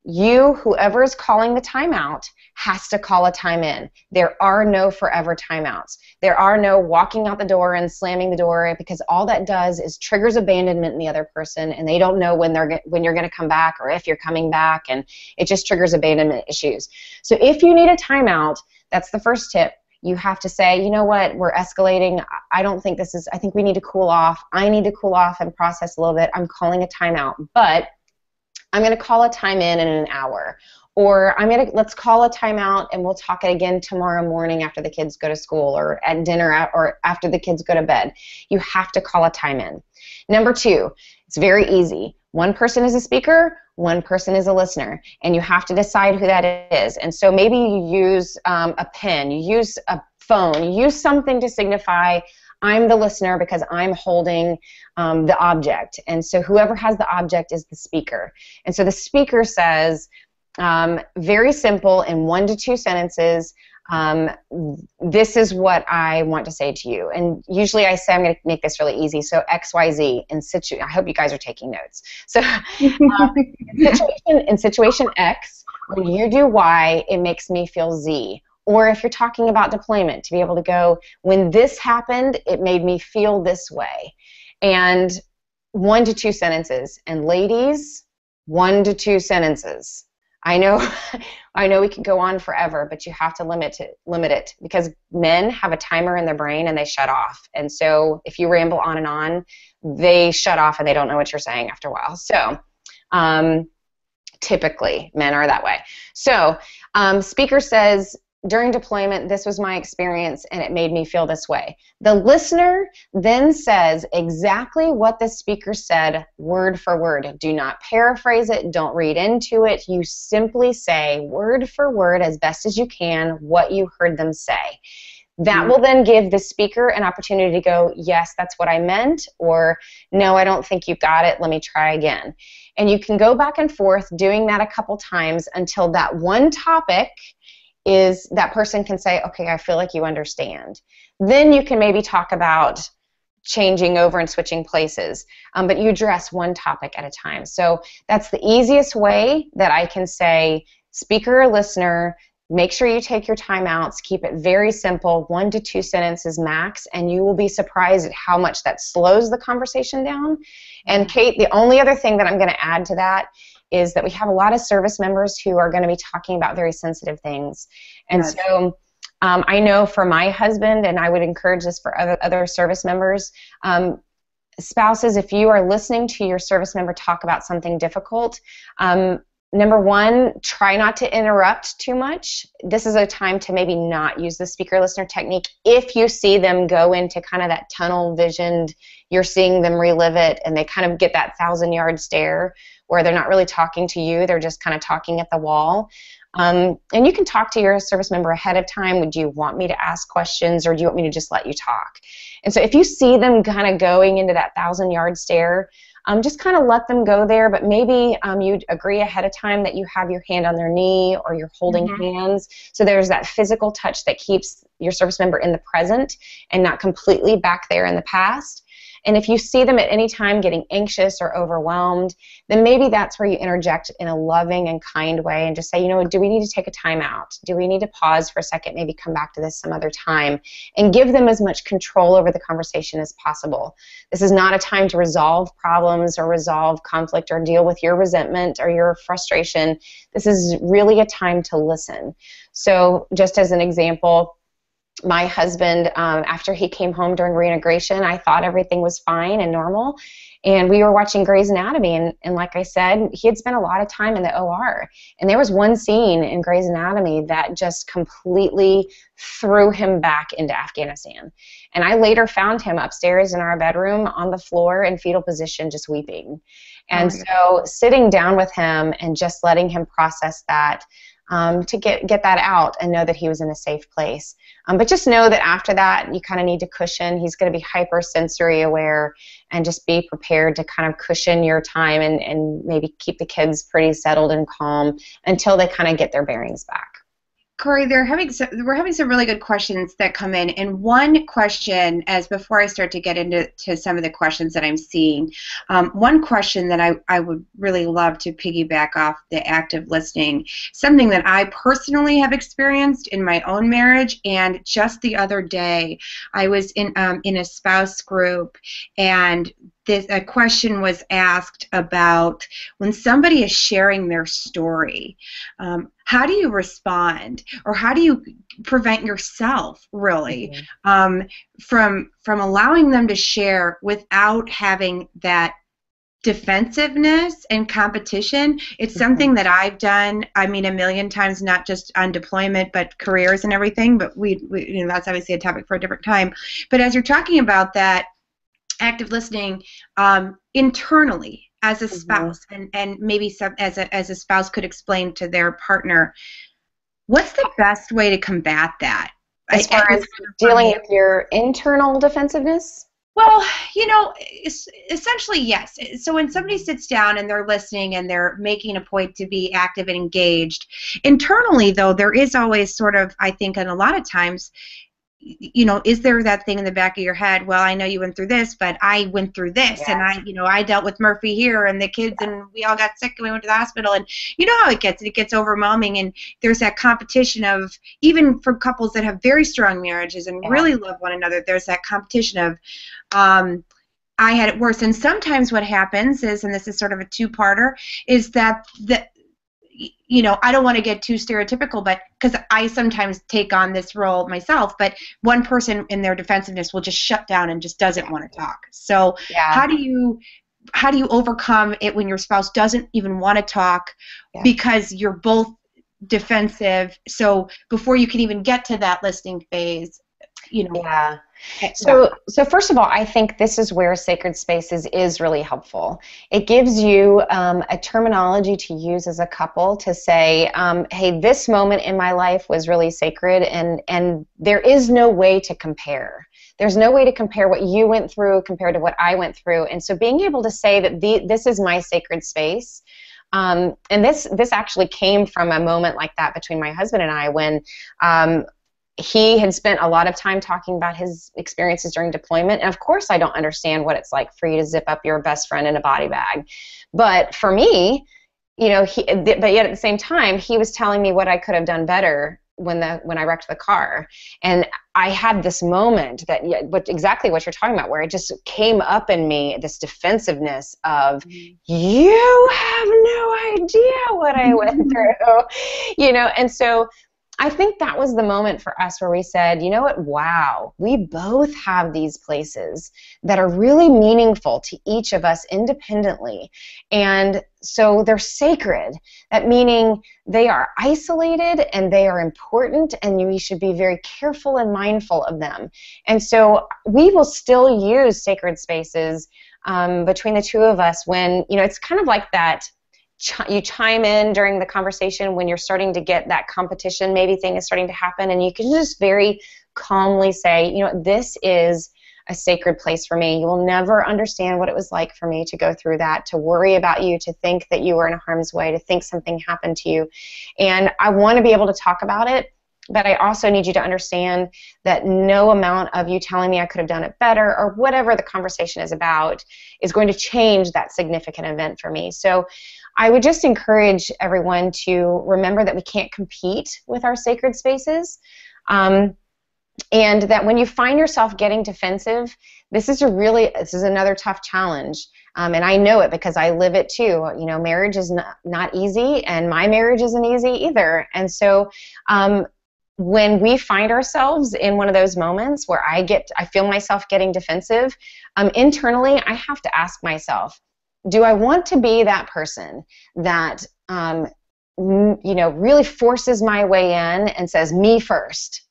whoever is calling the timeout, has to call a time in. There are no forever timeouts. There are no walking out the door and slamming the door, because all that does is triggers abandonment in the other person, and they don't know when you're going to come back or if you're coming back, and it just triggers abandonment issues. So if you need a timeout, that's the first tip. You have to say, you know what, we're escalating. I don't think this is, I think we need to cool off. I need to cool off and process a little bit. I'm calling a timeout, but I'm going to call a time in an hour. Or let's call a timeout and we'll talk it again tomorrow morning after the kids go to school, or at dinner, or after the kids go to bed. You have to call a time in. Number 2, it's very easy. One person is a speaker, one person is a listener, and you have to decide who that is. And so maybe you use a pen, you use a phone, you use something to signify I'm the listener because I'm holding the object. And so whoever has the object is the speaker. And so the speaker says, very simple, in 1 to 2 sentences, this is what I want to say to you. And usually I say I'm going to make this really easy. So X, Y, Z. I hope you guys are taking notes. So in situation X, when you do Y, it makes me feel Z. Or if you're talking about deployment, to be able to go, when this happened, it made me feel this way. And 1 to 2 sentences. And ladies, 1 to 2 sentences. I know we could go on forever, but you have to limit it because men have a timer in their brain and they shut off. And so if you ramble on, they shut off and they don't know what you're saying after a while. So typically men are that way. So speaker says, during deployment, this was my experience and it made me feel this way. The listener then says exactly what the speaker said, word for word. Do not paraphrase it. Don't read into it. You simply say word for word as best as you can what you heard them say. That will then give the speaker an opportunity to go, yes, that's what I meant, or no, I don't think you got it. Let me try again. And you can go back and forth doing that a couple times until that one topic is that person can say, okay, I feel like you understand. Then you can maybe talk about changing over and switching places, but you address one topic at a time. So that's the easiest way that I can say, speaker or listener, make sure you take your timeouts, keep it very simple, 1 to 2 sentences max, and you will be surprised at how much that slows the conversation down. And Kate, the only other thing that I'm going to add to that is that we have a lot of service members who are going to be talking about very sensitive things. And so I know for my husband, and I would encourage this for other service members, spouses, if you are listening to your service member talk about something difficult, number 1, try not to interrupt too much. This is a time to maybe not use the speaker-listener technique. If you see them go into kind of that tunnel visioned, you're seeing them relive it, and they kind of get that 1,000-yard stare where they're not really talking to you, they're just kind of talking at the wall. And you can talk to your service member ahead of time. Would you want me to ask questions, or do you want me to just let you talk? And so if you see them kind of going into that 1,000-yard stare, just kind of let them go there, but maybe you'd agree ahead of time that you have your hand on their knee or you're holding hands. So there's that physical touch that keeps your service member in the present and not completely back there in the past. And if you see them at any time getting anxious or overwhelmed, then maybe that's where you interject in a loving and kind way and just say, you know, do we need to take a time out? Do we need to pause for a second, maybe come back to this some other time? And give them as much control over the conversation as possible. This is not a time to resolve problems or resolve conflict or deal with your resentment or your frustration. This is really a time to listen. So just as an example, my husband, after he came home during reintegration, I thought everything was fine and normal, and we were watching Grey's Anatomy, and like I said, he had spent a lot of time in the OR, and there was one scene in Grey's Anatomy that just completely threw him back into Afghanistan. And I later found him upstairs in our bedroom on the floor in fetal position just weeping. And so sitting down with him and just letting him process that, to get that out and know that he was in a safe place. But just know that after that, you kind of need to cushion. He's going to be hypersensory aware, and just be prepared to kind of cushion your time and maybe keep the kids pretty settled and calm until they kind of get their bearings back. Corie, we're having some really good questions that come in, and one question, as before I start to get into some of the questions that I'm seeing, one question that I would really love to piggyback off the active listening, something that I personally have experienced in my own marriage, and just the other day I was in a spouse group, and a question was asked about when somebody is sharing their story, how do you respond, or how do you prevent yourself really from allowing them to share without having that defensiveness and competition? It's something that I've done, I mean, a million times, not just on deployment, but careers and everything, but we that's obviously a topic for a different time. But as you're talking about that active listening internally as a spouse, and maybe as a spouse could explain to their partner, what's the best way to combat that? As far as dealing with your internal defensiveness? Well, essentially, yes. So when somebody sits down and they're listening and they're making a point to be active and engaged, internally, though, there is always sort of, I think, and a lot of times, is there that thing in the back of your head, well, I know you went through this, but I went through this, and I dealt with Murphy here, and the kids, and we all got sick, and we went to the hospital, and you know how it gets overwhelming, and there's that competition of, even for couples that have very strong marriages and really love one another, there's that competition of, I had it worse. And sometimes what happens is, and this is sort of a two-parter, is that I don't want to get too stereotypical, but because I sometimes take on this role myself, but one person in their defensiveness will just shut down and just doesn't want to talk. So how do you overcome it when your spouse doesn't even want to talk because you're both defensive? So before you can even get to that listening phase, So first of all, I think this is where Sacred Spaces is really helpful. It gives you a terminology to use as a couple to say, hey, this moment in my life was really sacred, and there is no way to compare. There's no way to compare what you went through compared to what I went through. And so being able to say that this is my sacred space, and this actually came from a moment like that between my husband and I when he had spent a lot of time talking about his experiences during deployment. And of course, I don't understand what it's like for you to zip up your best friend in a body bag. But for me, but yet at the same time, he was telling me what I could have done better when I wrecked the car. And I had this moment that exactly what you're talking about, where it just came up in me, this defensiveness of, you have no idea what I went through, and so I think that was the moment for us where we said, you know what, wow, we both have these places that are really meaningful to each of us independently. And so they're sacred, that meaning they are isolated and they are important, and we should be very careful and mindful of them. And so we will still use sacred spaces between the two of us when, it's kind of like that. You chime in during the conversation when you're starting to get that competition, maybe thing is starting to happen, and you can just very calmly say, this is a sacred place for me. You will never understand what it was like for me to go through that, to worry about you, to think that you were in harm's way, to think something happened to you. And I want to be able to talk about it, but I also need you to understand that no amount of you telling me I could have done it better or whatever the conversation is about is going to change that significant event for me. So I would just encourage everyone to remember that we can't compete with our sacred spaces, and that when you find yourself getting defensive, this is another tough challenge, and I know it because I live it too. Marriage is not easy, and my marriage isn't easy either. And so when we find ourselves in one of those moments where I feel myself getting defensive, internally I have to ask myself, do I want to be that person that really forces my way in and says me first?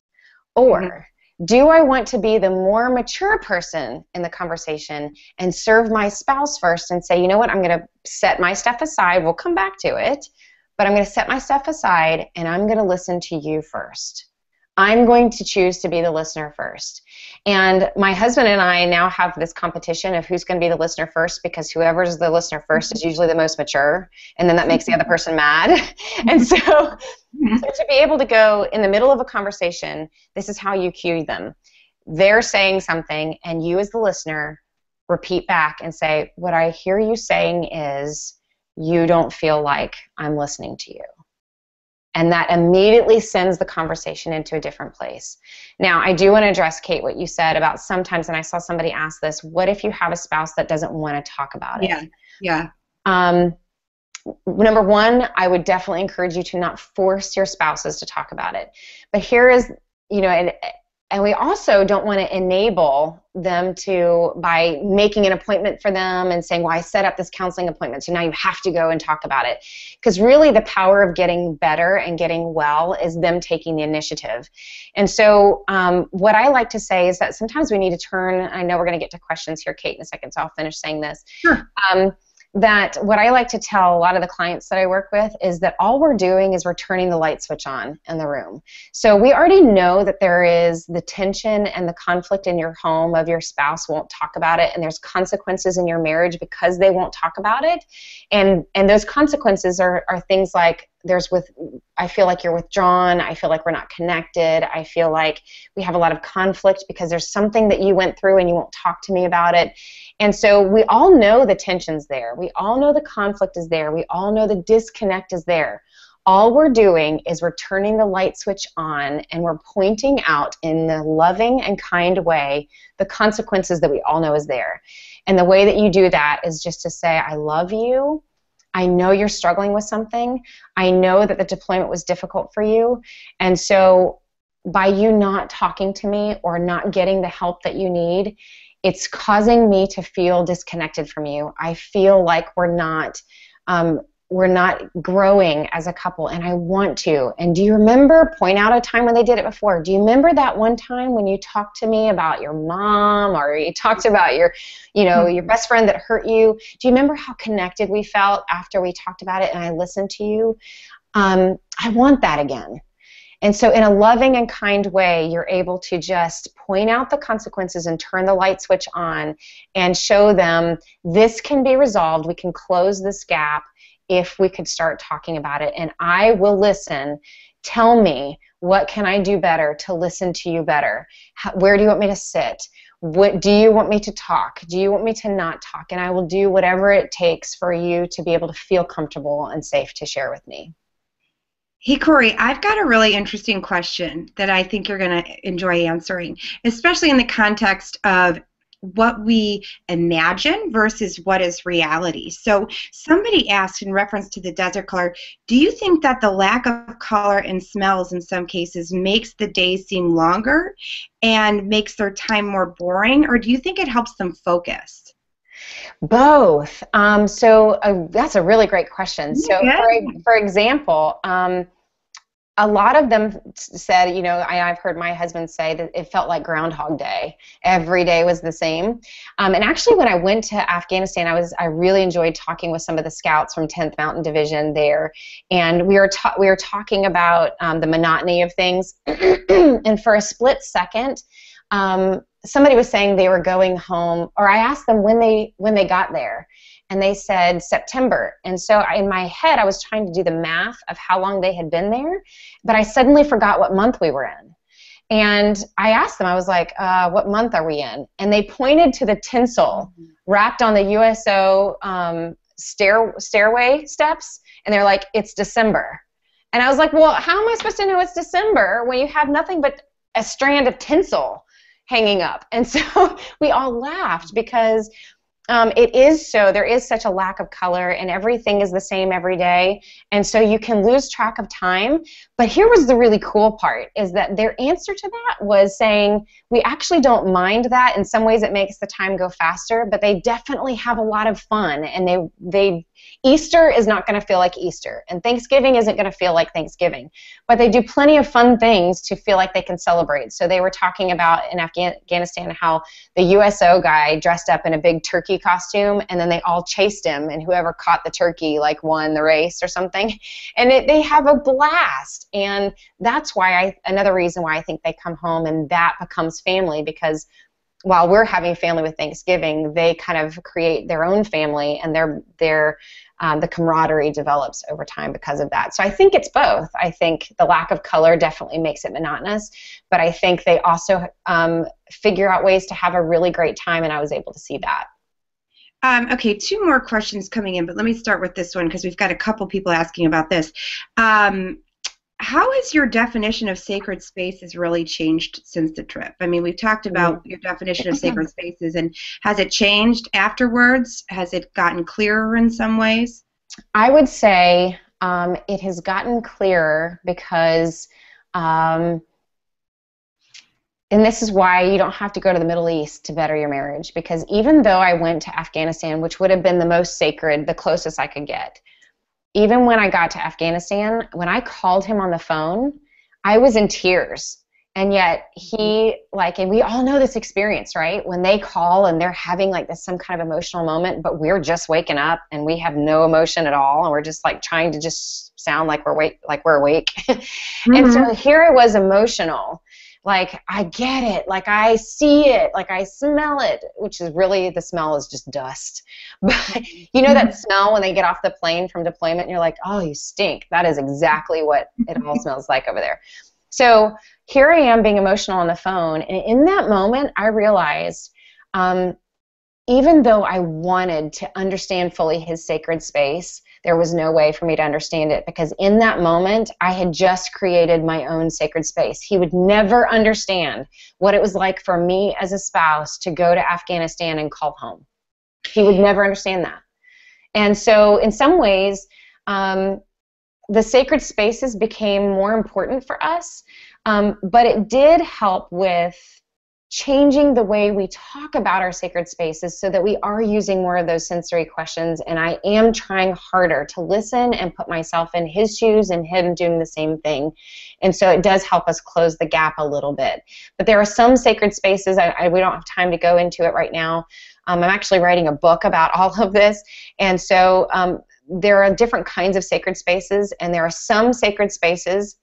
Or do I want to be the more mature person in the conversation and serve my spouse first and say, you know what, I'm going to set my stuff aside. We'll come back to it, but I'm going to set my stuff aside and I'm going to listen to you first. I'm going to choose to be the listener first. And my husband and I now have this competition of who's going to be the listener first, because whoever's the listener first is usually the most mature, and then that makes the other person mad. And so to be able to go in the middle of a conversation, this is how you cue them. They're saying something, and you as the listener repeat back and say, what I hear you saying is, you don't feel like I'm listening to you. And that immediately sends the conversation into a different place. Now, I do want to address, Kate, what you said about sometimes, and I saw somebody ask this, what if you have a spouse that doesn't want to talk about it? Yeah. Number one, I would definitely encourage you to not force your spouses to talk about it. But here is, and we also don't want to enable them by making an appointment for them and saying, well, I set up this counseling appointment, so now you have to go and talk about it. Because really the power of getting better and getting well is them taking the initiative. And so what I like to say is that sometimes we need to turn, I know we're going to get to questions here, Kate, in a second, so I'll finish saying this. Sure. That what I like to tell a lot of the clients that I work with is that all we're doing is we're turning the light switch on in the room. So we already know that there is the tension and the conflict in your home of your spouse won't talk about it, and there's consequences in your marriage because they won't talk about it. And those consequences are things like I feel like you're withdrawn, I feel like we're not connected, I feel like we have a lot of conflict because there's something that you went through and you won't talk to me about it. And so we all know the tension's there. We all know the conflict is there. We all know the disconnect is there. All we're doing is we're turning the light switch on and we're pointing out in the loving and kind way the consequences that we all know is there. And the way that you do that is just to say, I love you. I know you're struggling with something. I know that the deployment was difficult for you. And so by you not talking to me or not getting the help that you need, it's causing me to feel disconnected from you. I feel like we're not growing as a couple, and I want to. And do you remember, point out a time when they did it before? Do you remember that one time when you talked to me about your mom, or you talked about your best friend that hurt you? Do you remember how connected we felt after we talked about it and I listened to you? I want that again. And so in a loving and kind way, you're able to just point out the consequences and turn the light switch on and show them this can be resolved. We can close this gap if we could start talking about it. And I will listen. Tell me, what can I do better to listen to you better? Where do you want me to sit? What do you want me to talk? Do you want me to not talk? And I will do whatever it takes for you to be able to feel comfortable and safe to share with me. Hey, Corie, I've got a really interesting question that I think you're going to enjoy answering, especially in the context of what we imagine versus what is reality. So somebody asked in reference to the desert color, do you think that the lack of color and smells in some cases makes the days seem longer and makes their time more boring, or do you think it helps them focus? Both. So that's a really great question. So for example, a lot of them said, I've heard my husband say that it felt like Groundhog Day. Every day was the same. And actually, when I went to Afghanistan, I really enjoyed talking with some of the scouts from 10th Mountain Division there, and we were talking about the monotony of things. And for a split second, somebody was saying they were going home, or I asked them when they got there. And they said September. And so in my head, I was trying to do the math of how long they had been there, but I suddenly forgot what month we were in. And I asked them, I was like, what month are we in? And they pointed to the tinsel wrapped on the USO stairway steps, and they're like, it's December. And I was like, well, how am I supposed to know it's December when you have nothing but a strand of tinsel hanging up? And so we all laughed because there is such a lack of color, and everything is the same every day, and so you can lose track of time. But here was the really cool part, is that their answer to that was saying, we actually don't mind that. In some ways it makes the time go faster, but they definitely have a lot of fun, and Easter is not going to feel like Easter, and Thanksgiving isn't going to feel like Thanksgiving, but they do plenty of fun things to feel like they can celebrate. So they were talking about in Afghanistan how the USO guy dressed up in a big turkey costume, and then they all chased him, and whoever caught the turkey won the race or something, and they have a blast. And that's why another reason why I think they come home, and that becomes family, because while we're having family with Thanksgiving, they kind of create their own family, and the camaraderie develops over time because of that. So I think it's both. I think the lack of color definitely makes it monotonous, but I think they also figure out ways to have a really great time, and I was able to see that. Okay, 2 more questions coming in, but let me start with this one because we've got a couple people asking about this. How has your definition of sacred spaces really changed since the trip? I mean, we've talked about your definition of sacred spaces, and has it changed afterwards? Has it gotten clearer in some ways? I would say it has gotten clearer because, and this is why you don't have to go to the Middle East to better your marriage, because even though I went to Afghanistan, which would have been the most sacred, the closest I could get, even when I got to Afghanistan, when I called him on the phone, I was in tears. And yet he, like, and we all know this experience, right? When they call and they're having like this some kind of emotional moment, but we're just waking up and we have no emotion at all, and we're just like trying to just sound like we're awake. And so here I was emotional. Like, I get it, like I see it, like I smell it, which is really, the smell is just dust. But you know that smell when they get off the plane from deployment and you're like, oh, you stink. That is exactly what it all smells like over there. So here I am being emotional on the phone, and in that moment I realized, even though I wanted to understand fully his sacred space, there was no way for me to understand it, because in that moment I had just created my own sacred space. He would never understand what it was like for me as a spouse to go to Afghanistan and call home. He would never understand that. And so in some ways, the sacred spaces became more important for us, but it did help with changing the way we talk about our sacred spaces so that we are using more of those sensory questions, and I am trying harder to listen and put myself in his shoes and him doing the same thing. And so it does help us close the gap a little bit. But there are some sacred spaces, we don't have time to go into it right now. I'm actually writing a book about all of this, and so there are different kinds of sacred spaces, and there are some sacred spaces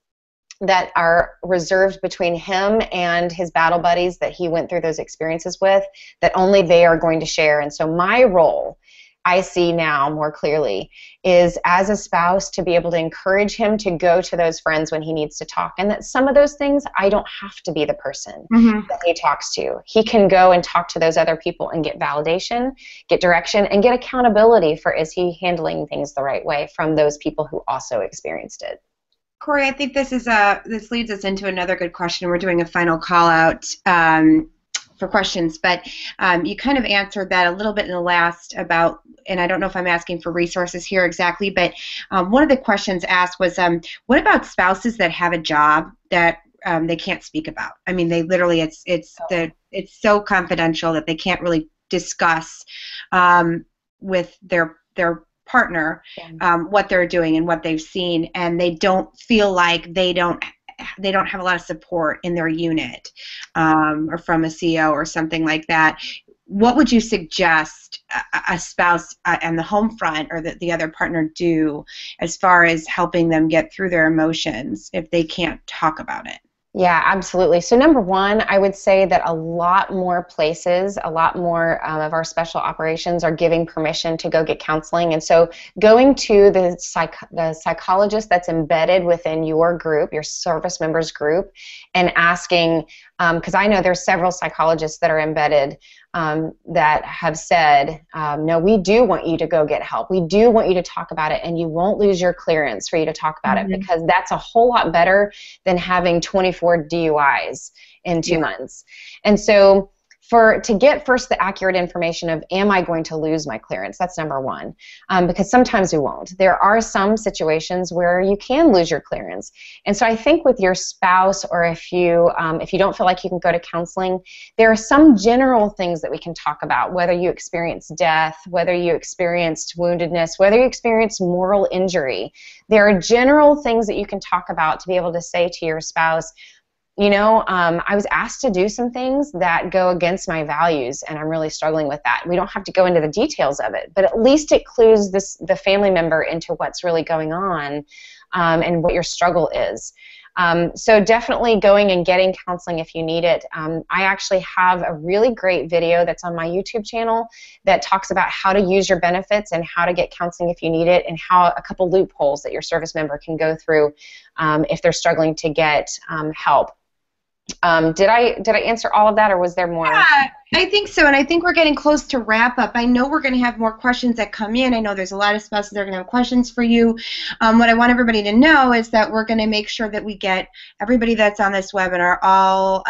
that are reserved between him and his battle buddies that he went through those experiences with, that only they are going to share. And so my role, I see now more clearly, is as a spouse to be able to encourage him to go to those friends when he needs to talk, and that some of those things I don't have to be the person that he talks to. He can go and talk to those other people and get validation, get direction, and get accountability for, is he handling things the right way, from those people who also experienced it. Corie, I think this leads us into another good question. We're doing a final call out for questions, but you kind of answered that a little bit in the last about, and I don't know if I'm asking for resources here exactly, but one of the questions asked was, what about spouses that have a job that they can't speak about? I mean, they literally, it's so confidential that they can't really discuss with their partner what they're doing and what they've seen, and they don't feel like they don't have a lot of support in their unit, or from a CO or something like that. What would you suggest a spouse and the home front or the other partner do as far as helping them get through their emotions if they can't talk about it? Yeah, absolutely. So number one, I would say that a lot more places, a lot more of our special operations are giving permission to go get counseling. And so going to the psychologist that's embedded within your group, your service members group, and asking, because I know there's several psychologists that are embedded that have said, no, we do want you to go get help. We do want you to talk about it, and you won't lose your clearance for you to talk about it, because that's a whole lot better than having 24 DUIs in 2 months. And so to get first the accurate information of, am I going to lose my clearance? That's number one, because sometimes we won't. There are some situations where you can lose your clearance. And so I think with your spouse, or if you don't feel like you can go to counseling, there are some general things that we can talk about, whether you experienced death, whether you experienced woundedness, whether you experienced moral injury. There are general things that you can talk about to be able to say to your spouse, you know, I was asked to do some things that go against my values, and I'm really struggling with that. We don't have to go into the details of it, but at least it clues the family member into what's really going on, and what your struggle is. So definitely going and getting counseling if you need it. I actually have a really great video that's on my YouTube channel that talks about how to use your benefits and how to get counseling if you need it, and how a couple loopholes that your service member can go through if they're struggling to get help. Did I answer all of that, or was there more? I think so, and I think we're getting close to wrap up. I know we're going to have more questions that come in. I know there's a lot of spouses that are going to have questions for you. What I want everybody to know is that we're going to make sure that we get everybody that's on this webinar all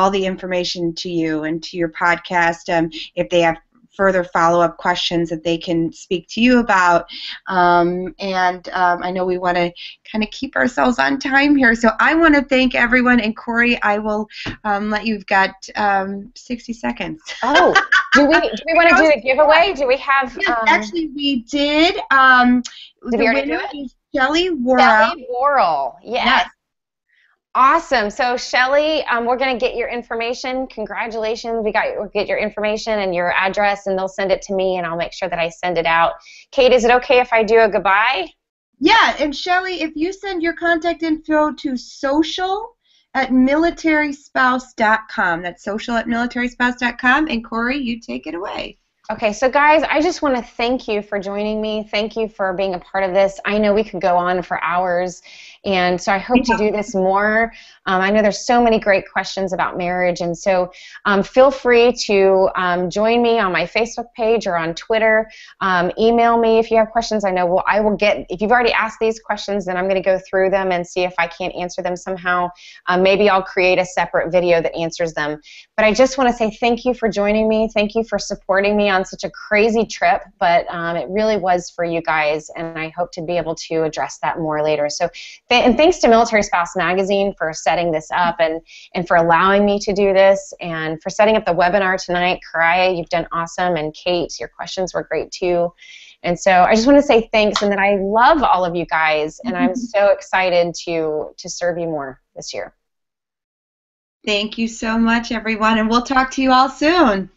the information to you and to your podcast. If they have further follow-up questions that they can speak to you about. I know we want to kind of keep ourselves on time here. So I want to thank everyone. And Corie, I will let you've got 60 seconds. Oh, do we want to do the giveaway? Do we have? Yes, actually, we did. Did we already do it? Shelly Worrell. Shelly Worrell. Yes. Awesome. So Shelly, we're going to get your information. Congratulations. We'll get your information and your address, and they'll send it to me, and I'll make sure that I send it out. Kate, is it okay if I do a goodbye? Yeah, and Shelly, if you send your contact info to social@militaryspouse.com. That's social@militaryspouse.com. And Corie, you take it away. Okay, so guys, I just want to thank you for joining me. Thank you for being a part of this. I know we could go on for hours, and so I hope to do this more. I know there's so many great questions about marriage, and so feel free to join me on my Facebook page or on Twitter. Email me if you have questions. I know I will get, if you've already asked these questions, then I'm going to go through them and see if I can't answer them somehow. Maybe I'll create a separate video that answers them. But I just want to say thank you for joining me. Thank you for supporting me on such a crazy trip, but it really was for you guys, and I hope to be able to address that more later. So, and thanks to Military Spouse Magazine for setting this up and for allowing me to do this, and for setting up the webinar tonight. Corie, you've done awesome, and Kate, your questions were great too. And so I just want to say thanks, and that I love all of you guys, and I'm so excited to serve you more this year. Thank you so much, everyone, and we'll talk to you all soon.